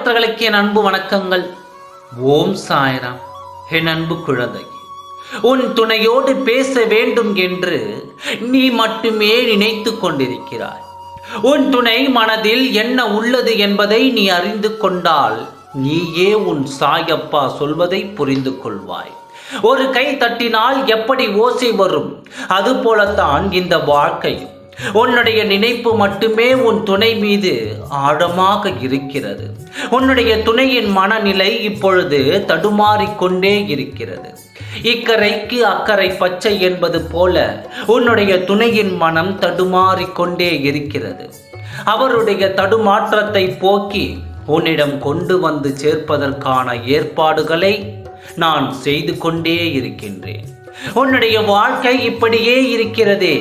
பக்தர்களுக்கு என் அன்பு வணக்கங்கள். ஓம் சாய்ராம். என் அன்பு குழந்தை, உன் துணையோடு பேச வேண்டும் என்று நீ மட்டுமே நினைத்து கொண்டிருக்கிறாய். உன் துணை மனதில் என்ன உள்ளது என்பதை நீ அறிந்து கொண்டால் நீயே உன் சாயப்பா சொல்வதை புரிந்து கொள்வாய். ஒரு கை தட்டினால் எப்படி ஓசை வரும், அதுபோலத்தான் இந்த வாழ்க்கையும். உன்னுடைய நினைப்பு மட்டுமே உன் துணை மீது ஆழமாக இருக்கிறது. உன்னுடைய துணையின் மனநிலை இப்பொழுது தடுமாறிக்கொண்டே இருக்கிறது. இக்கரைக்கு அக்கறை பச்சை என்பது போல உன்னுடைய துணையின் மனம் தடுமாறிக்கொண்டே இருக்கிறது. அவருடைய தடுமாற்றத்தை போக்கி உன்னிடம் கொண்டு வந்து சேர்ப்பதற்கான ஏற்பாடுகளை நான் செய்து கொண்டே இருக்கின்றேன். உன்னுடைய வாழ்க்கை இப்படியே இருக்கிறதே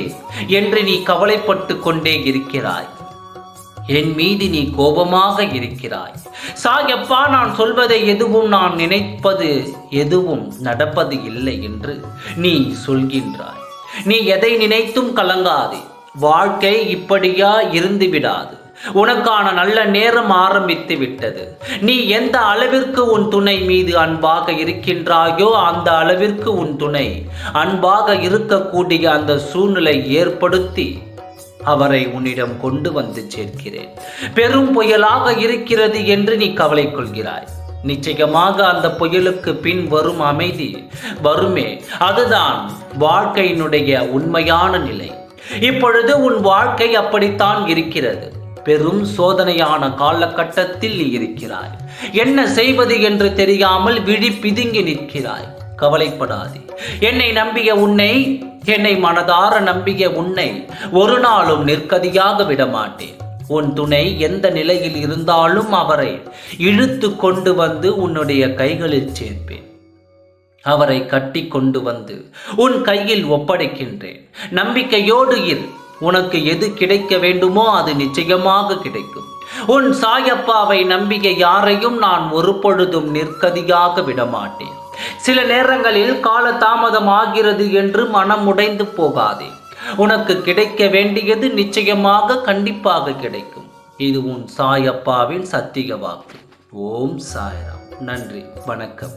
என்று நீ கவலைப்பட்டு கொண்டே இருக்கிறாய். என் மீது நீ கோபமாக இருக்கிறாய். சாயப்பா, நான் சொல்வதை எதுவும், நான் நினைப்பது எதுவும் நடப்பது இல்லை என்று நீ சொல்கின்றாய். நீ எதை நினைத்தும் கலங்காதே. வாழ்க்கை இப்படியா இருந்து விடாது. உனக்கான நல்ல நேரம் ஆரம்பித்து விட்டது. நீ எந்த அளவிற்கு உன் துணை மீது அன்பாக இருக்கின்றாயோ அந்த அளவிற்கு உன் துணை அன்பாக இருக்கக்கூடிய அந்த சூழ்நிலை ஏற்படுத்தி அவரை உன்னிடம் கொண்டு வந்து சேர்க்கிறேன். பெரும் புயலாக இருக்கிறது என்று நீ கவலை கொள்கிறாய். நிச்சயமாக அந்த புயலுக்கு பின் வரும் அமைதி வருமே, அதுதான் வாழ்க்கையினுடைய உண்மையான நிலை. இப்பொழுது உன் வாழ்க்கை அப்படித்தான் இருக்கிறது. பெரும் சோதனையான காலகட்டத்தில் நீ இருக்கிறாய். என்ன செய்வது என்று தெரியாமல் விழி பிதுங்கி நிற்கிறாய். கவலைப்படாதே. என்னை நம்பிய உன்னை, என்னை மனதார நம்பிய உன்னை ஒரு நாளும் நிற்கதியாக விடமாட்டேன். உன் துணை எந்த நிலையில் இருந்தாலும் அவரை இழுத்து கொண்டு வந்து உன்னுடைய கைகளில் சேர்ப்பேன். அவரை கட்டி கொண்டு வந்து உன் கையில் ஒப்படைக்கின்றேன். நம்பிக்கையோடு இரு. உனக்கு எது கிடைக்க வேண்டுமோ அது நிச்சயமாக கிடைக்கும். உன் சாயப்பாவை நம்பிய யாரையும் நான் ஒரு பொழுதும் நிற்கதியாக விடமாட்டேன். சில நேரங்களில் கால தாமதம் ஆகிறது என்று மனம் உடைந்து போகாதே. உனக்கு கிடைக்க வேண்டியது நிச்சயமாக கண்டிப்பாக கிடைக்கும். இது உன் சாயப்பாவின் சத்திய வாக்கு. ஓம் சாய்ராம். நன்றி, வணக்கம்.